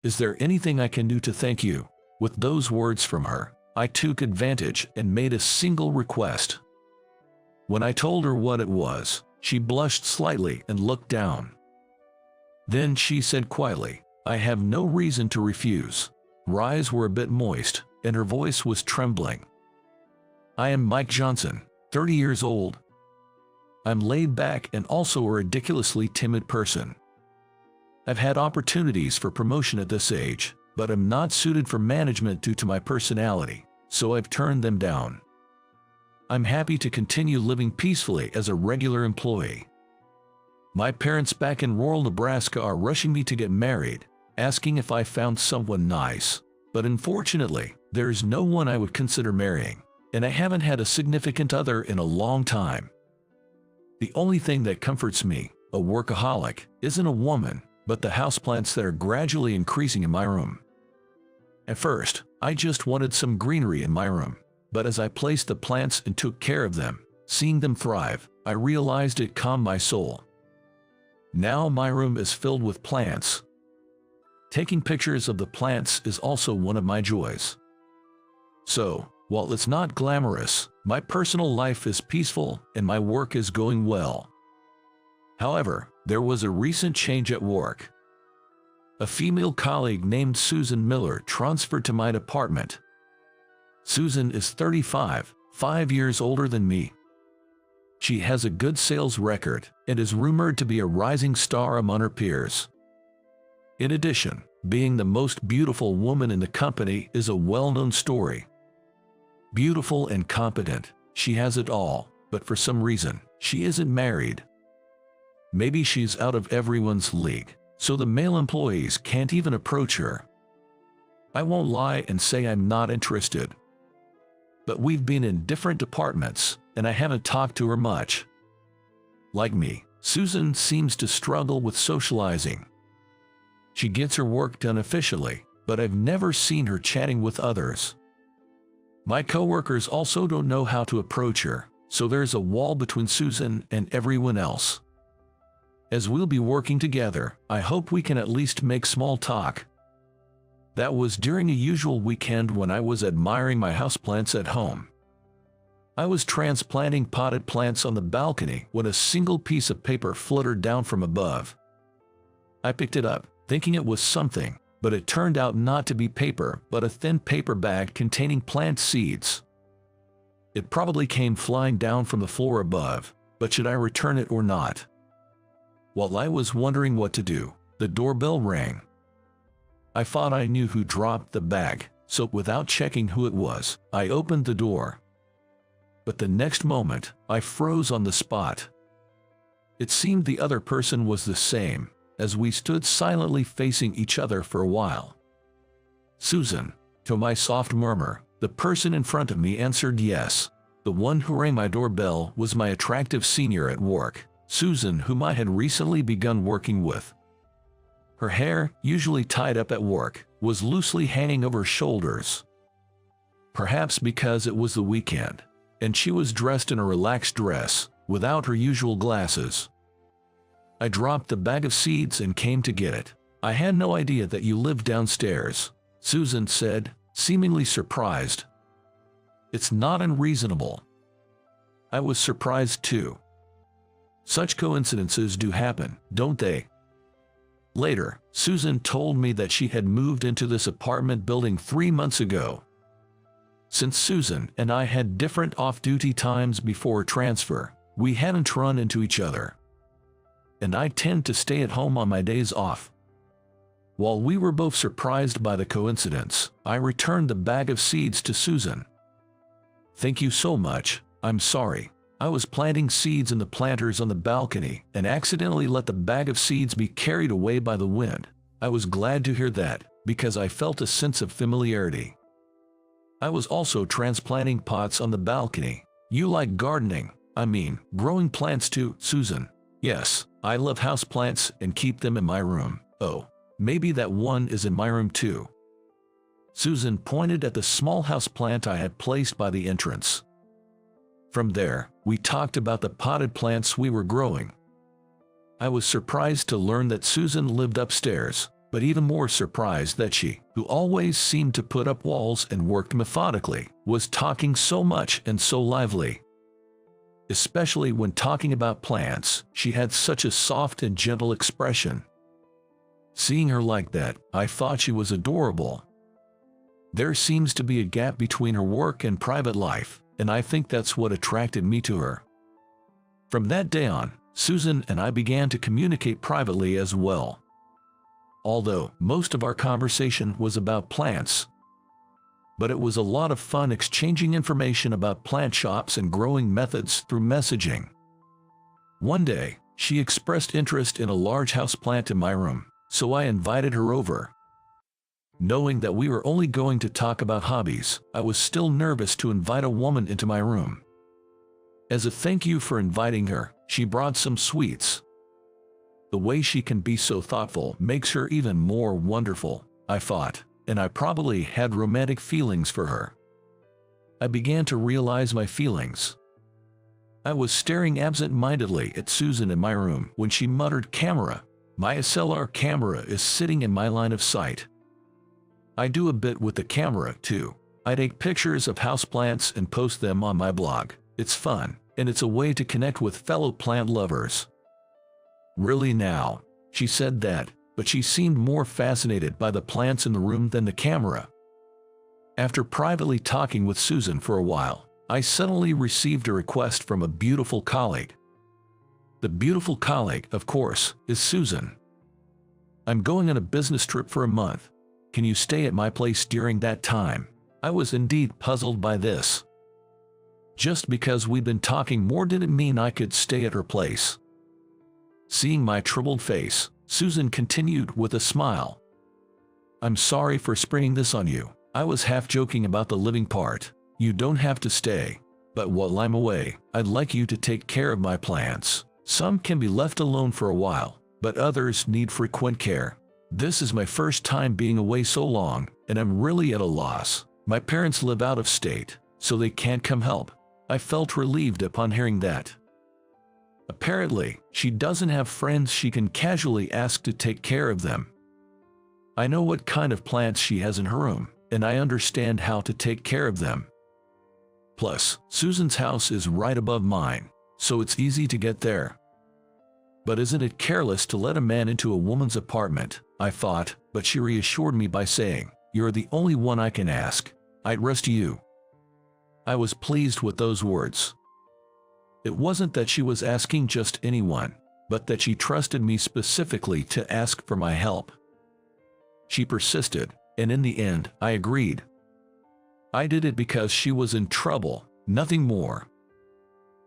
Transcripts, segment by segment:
Is there anything I can do to thank you?" With those words from her, I took advantage and made a single request. When I told her what it was, she blushed slightly and looked down. Then she said quietly, "I have no reason to refuse." Her eyes were a bit moist, and her voice was trembling. "I am Mike Johnson, 30 years old. I'm laid back and also a ridiculously timid person. I've had opportunities for promotion at this age, but I'm not suited for management due to my personality, so I've turned them down. I'm happy to continue living peacefully as a regular employee. My parents back in rural Nebraska are rushing me to get married, asking if I found someone nice, but unfortunately, there's no one I would consider marrying, and I haven't had a significant other in a long time. The only thing that comforts me, a workaholic, isn't a woman, but the houseplants that are gradually increasing in my room. At first, I just wanted some greenery in my room, but as I placed the plants and took care of them, seeing them thrive, I realized it calmed my soul. Now my room is filled with plants. Taking pictures of the plants is also one of my joys. So, while it's not glamorous, my personal life is peaceful and my work is going well. However, there was a recent change at work. A female colleague named Susan Miller transferred to my department. Susan is 35, 5 years older than me. She has a good sales record and is rumored to be a rising star among her peers. In addition, being the most beautiful woman in the company is a well-known story. Beautiful and competent, she has it all, but for some reason, she isn't married. Maybe she's out of everyone's league, so the male employees can't even approach her. I won't lie and say I'm not interested. But we've been in different departments, and I haven't talked to her much. Like me, Susan seems to struggle with socializing. She gets her work done efficiently, but I've never seen her chatting with others. My coworkers also don't know how to approach her, so there's a wall between Susan and everyone else. As we'll be working together, I hope we can at least make small talk. That was during a usual weekend when I was admiring my houseplants at home. I was transplanting potted plants on the balcony when a single piece of paper fluttered down from above. I picked it up, thinking it was something, but it turned out not to be paper but a thin paper bag containing plant seeds. It probably came flying down from the floor above, but should I return it or not? While I was wondering what to do, the doorbell rang. I thought I knew who dropped the bag, so without checking who it was, I opened the door. But the next moment, I froze on the spot. It seemed the other person was the same, as we stood silently facing each other for a while. "Susan," to my soft murmur, the person in front of me answered yes. The one who rang my doorbell was my attractive senior at work, Susan, whom I had recently begun working with. Her hair, usually tied up at work, was loosely hanging over her shoulders. Perhaps because it was the weekend, and she was dressed in a relaxed dress, without her usual glasses. I dropped the bag of seeds and came to get it. "I had no idea that you lived downstairs," Susan said, seemingly surprised. "It's not unreasonable." I was surprised too. Such coincidences do happen, don't they? Later, Susan told me that she had moved into this apartment building 3 months ago. Since Susan and I had different off-duty times before transfer, we hadn't run into each other. And I tend to stay at home on my days off. While we were both surprised by the coincidence, I returned the bag of seeds to Susan. "Thank you so much. I'm sorry. I was planting seeds in the planters on the balcony and accidentally let the bag of seeds be carried away by the wind." I was glad to hear that, because I felt a sense of familiarity. "I was also transplanting pots on the balcony." "You like gardening, growing plants too, Susan?" "Yes, I love houseplants and keep them in my room." "Oh, maybe that one is in my room too." Susan pointed at the small houseplant I had placed by the entrance. From there, we talked about the potted plants we were growing. I was surprised to learn that Susan lived upstairs, but even more surprised that she, who always seemed to put up walls and worked methodically, was talking so much and so lively. Especially when talking about plants, she had such a soft and gentle expression. Seeing her like that, I thought she was adorable. There seems to be a gap between her work and private life, and I think that's what attracted me to her. From that day on, Susan and I began to communicate privately as well. Although most of our conversation was about plants, but it was a lot of fun exchanging information about plant shops and growing methods through messaging. One day, she expressed interest in a large houseplant in my room, so I invited her over. Knowing that we were only going to talk about hobbies, I was still nervous to invite a woman into my room. As a thank you for inviting her, she brought some sweets. The way she can be so thoughtful makes her even more wonderful, I thought, and I probably had romantic feelings for her. I began to realize my feelings. I was staring absent-mindedly at Susan in my room when she muttered, "Camera. My SLR camera is sitting in my line of sight." I do a bit with the camera, too. I take pictures of houseplants and post them on my blog. It's fun, and it's a way to connect with fellow plant lovers. "Really now?" She said that, but she seemed more fascinated by the plants in the room than the camera. After privately talking with Susan for a while, I suddenly received a request from a beautiful colleague. The beautiful colleague, of course, is Susan. "I'm going on a business trip for a month. Can you stay at my place during that time?" I was indeed puzzled by this. Just because we'd been talking more didn't mean I could stay at her place. Seeing my troubled face, Susan continued with a smile. "I'm sorry for springing this on you. I was half joking about the living part. You don't have to stay. But while I'm away, I'd like you to take care of my plants. Some can be left alone for a while, but others need frequent care. This is my first time being away so long, and I'm really at a loss. My parents live out of state, so they can't come help." I felt relieved upon hearing that. Apparently, she doesn't have friends she can casually ask to take care of them. I know what kind of plants she has in her room, and I understand how to take care of them. Plus, Susan's house is right above mine, so it's easy to get there. But isn't it careless to let a man into a woman's apartment? I thought, but she reassured me by saying, "You're the only one I can ask. I'd trust you." I was pleased with those words. It wasn't that she was asking just anyone, but that she trusted me specifically to ask for my help. She persisted, and in the end, I agreed. I did it because she was in trouble, nothing more.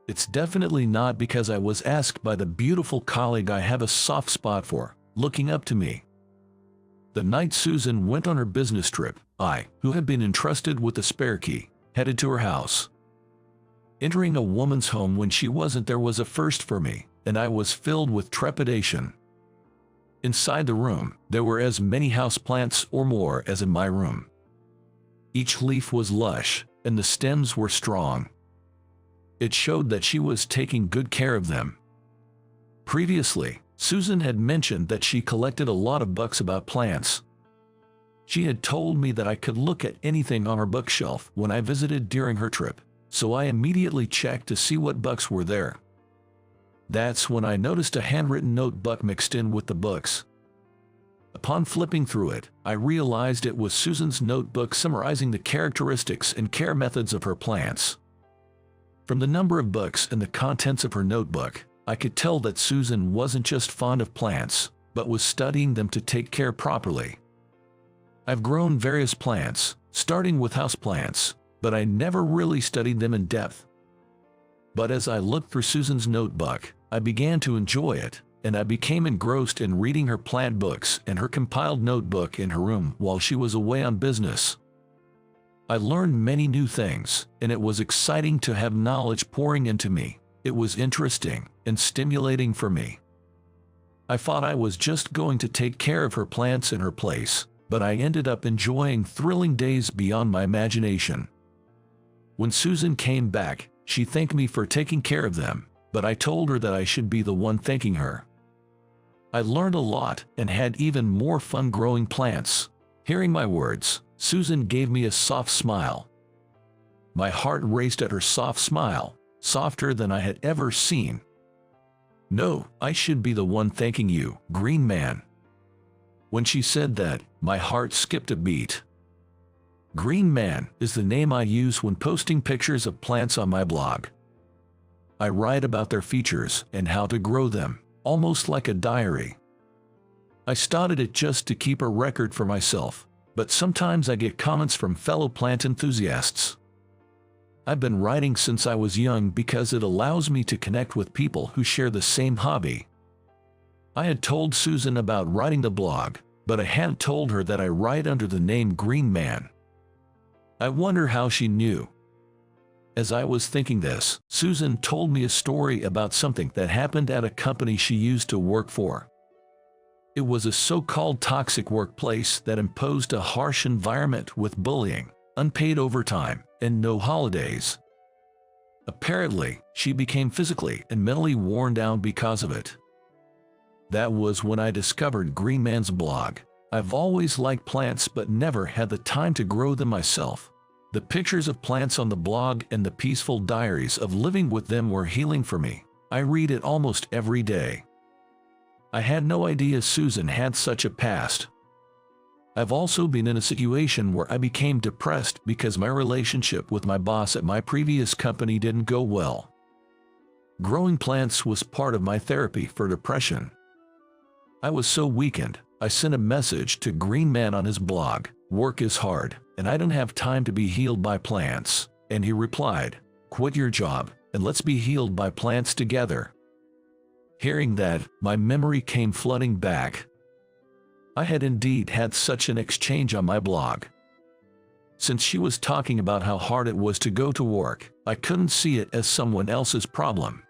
It's definitely not because I was asked by the beautiful colleague I have a soft spot for, looking up to me. The night Susan went on her business trip, I, who had been entrusted with the spare key, headed to her house. Entering a woman's home when she wasn't there was a first for me, and I was filled with trepidation. Inside the room, there were as many houseplants or more as in my room. Each leaf was lush, and the stems were strong. It showed that she was taking good care of them. Previously, Susan had mentioned that she collected a lot of books about plants. She had told me that I could look at anything on her bookshelf when I visited during her trip, so I immediately checked to see what books were there. That's when I noticed a handwritten notebook mixed in with the books. Upon flipping through it, I realized it was Susan's notebook summarizing the characteristics and care methods of her plants. From the number of books and the contents of her notebook, I could tell that Susan wasn't just fond of plants, but was studying them to take care properly. I've grown various plants, starting with houseplants, but I never really studied them in depth. But as I looked through Susan's notebook, I began to enjoy it, and I became engrossed in reading her plant books and her compiled notebook in her room while she was away on business. I learned many new things, and it was exciting to have knowledge pouring into me. It was interesting and stimulating for me. I thought I was just going to take care of her plants in her place, but I ended up enjoying thrilling days beyond my imagination. When Susan came back, she thanked me for taking care of them, but I told her that I should be the one thanking her. I learned a lot and had even more fun growing plants. Hearing my words, Susan gave me a soft smile. My heart raced at her soft smile, softer than I had ever seen. No, I should be the one thanking you, Green Man. When she said that, my heart skipped a beat. Green Man is the name I use when posting pictures of plants on my blog. I write about their features and how to grow them, almost like a diary. I started it just to keep a record for myself, but sometimes I get comments from fellow plant enthusiasts. I've been writing since I was young because it allows me to connect with people who share the same hobby. I had told Susan about writing the blog, but I hadn't told her that I write under the name Green Man. I wonder how she knew. As I was thinking this, Susan told me a story about something that happened at a company she used to work for. It was a so-called toxic workplace that imposed a harsh environment with bullying, unpaid overtime, and no holidays. Apparently, she became physically and mentally worn down because of it. That was when I discovered Green Man's blog. I've always liked plants but never had the time to grow them myself. The pictures of plants on the blog and the peaceful diaries of living with them were healing for me. I read it almost every day. I had no idea Susan had such a past. I've also been in a situation where I became depressed because my relationship with my boss at my previous company didn't go well. Growing plants was part of my therapy for depression. I was so weakened, I sent a message to Green Man on his blog, "Work is hard, and I don't have time to be healed by plants." And he replied, "Quit your job, and let's be healed by plants together." Hearing that, my memory came flooding back. I had indeed had such an exchange on my blog. Since she was talking about how hard it was to go to work, I couldn't see it as someone else's problem.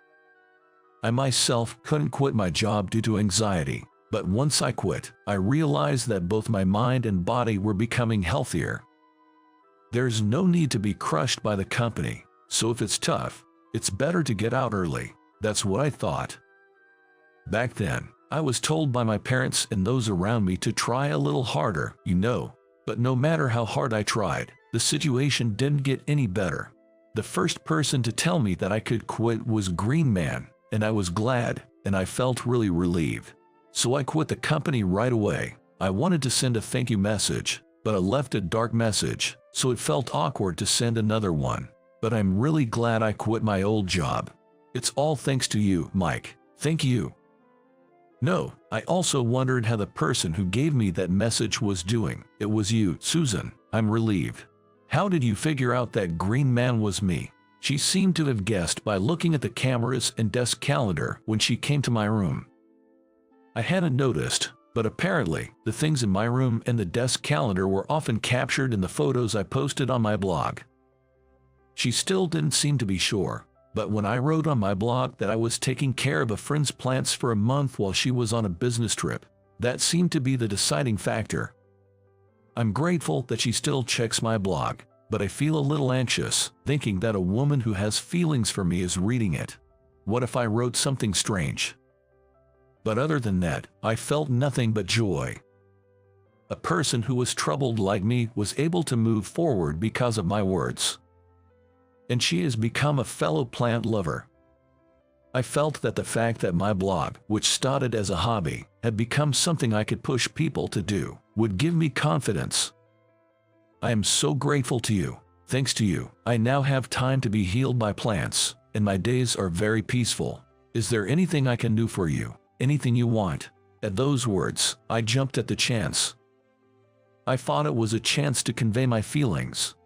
I myself couldn't quit my job due to anxiety, but once I quit, I realized that both my mind and body were becoming healthier. There's no need to be crushed by the company, so if it's tough, it's better to get out early. That's what I thought. Back then, I was told by my parents and those around me to try a little harder, but no matter how hard I tried, the situation didn't get any better. The first person to tell me that I could quit was Green Man, and I was glad, and I felt really relieved. So I quit the company right away. I wanted to send a thank you message, but I left a dark message, so it felt awkward to send another one. But I'm really glad I quit my old job. It's all thanks to you, Mike. Thank you. No, I also wondered how the person who gave me that message was doing. It was you, Susan. I'm relieved. How did you figure out that Green Man was me? She seemed to have guessed by looking at the cameras and desk calendar when she came to my room. I hadn't noticed, but apparently, the things in my room and the desk calendar were often captured in the photos I posted on my blog. She still didn't seem to be sure. But when I wrote on my blog that I was taking care of a friend's plants for a month while she was on a business trip, that seemed to be the deciding factor. I'm grateful that she still checks my blog, but I feel a little anxious, thinking that a woman who has feelings for me is reading it. What if I wrote something strange? But other than that, I felt nothing but joy. A person who was troubled like me was able to move forward because of my words. And she has become a fellow plant lover. I felt that the fact that my blog, which started as a hobby, had become something I could push people to do, would give me confidence. I am so grateful to you. Thanks to you, I now have time to be healed by plants, and my days are very peaceful. Is there anything I can do for you? Anything you want? At those words, I jumped at the chance. I thought it was a chance to convey my feelings.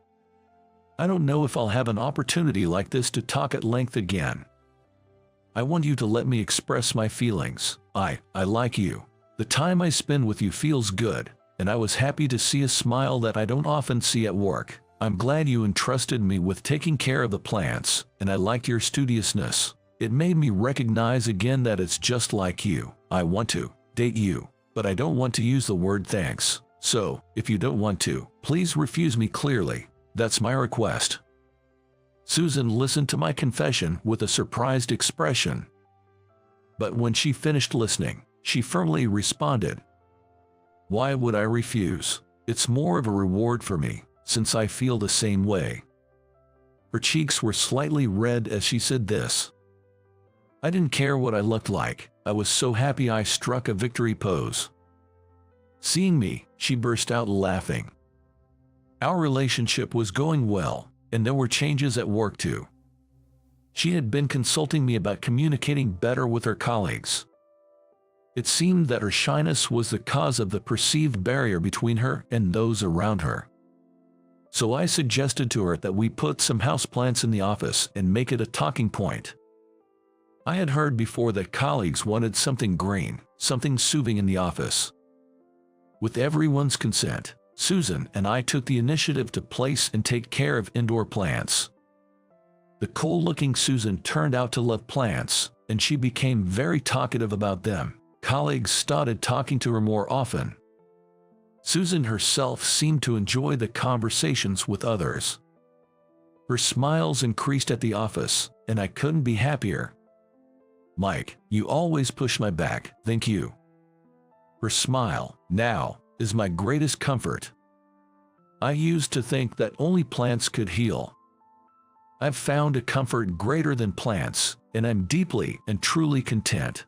I don't know if I'll have an opportunity like this to talk at length again. I want you to let me express my feelings. I like you. The time I spend with you feels good, and I was happy to see a smile that I don't often see at work. I'm glad you entrusted me with taking care of the plants, and I liked your studiousness. It made me recognize again that it's just like you. I want to date you, but I don't want to use the word thanks. So, if you don't want to, please refuse me clearly. That's my request. Susan listened to my confession with a surprised expression. But when she finished listening, she firmly responded. Why would I refuse? It's more of a reward for me, since I feel the same way. Her cheeks were slightly red as she said this. I didn't care what I looked like. I was so happy I struck a victory pose. Seeing me, she burst out laughing. Our relationship was going well, and there were changes at work too. She had been consulting me about communicating better with her colleagues. It seemed that her shyness was the cause of the perceived barrier between her and those around her. So I suggested to her that we put some houseplants in the office and make it a talking point. I had heard before that colleagues wanted something green, something soothing in the office. With everyone's consent, Susan and I took the initiative to place and take care of indoor plants. The cool-looking Susan turned out to love plants, and she became very talkative about them. Colleagues started talking to her more often. Susan herself seemed to enjoy the conversations with others. Her smiles increased at the office, and I couldn't be happier. Mike, you always push my back, thank you. Her smile, now, is my greatest comfort. I used to think that only plants could heal. I've found a comfort greater than plants, and I'm deeply and truly content.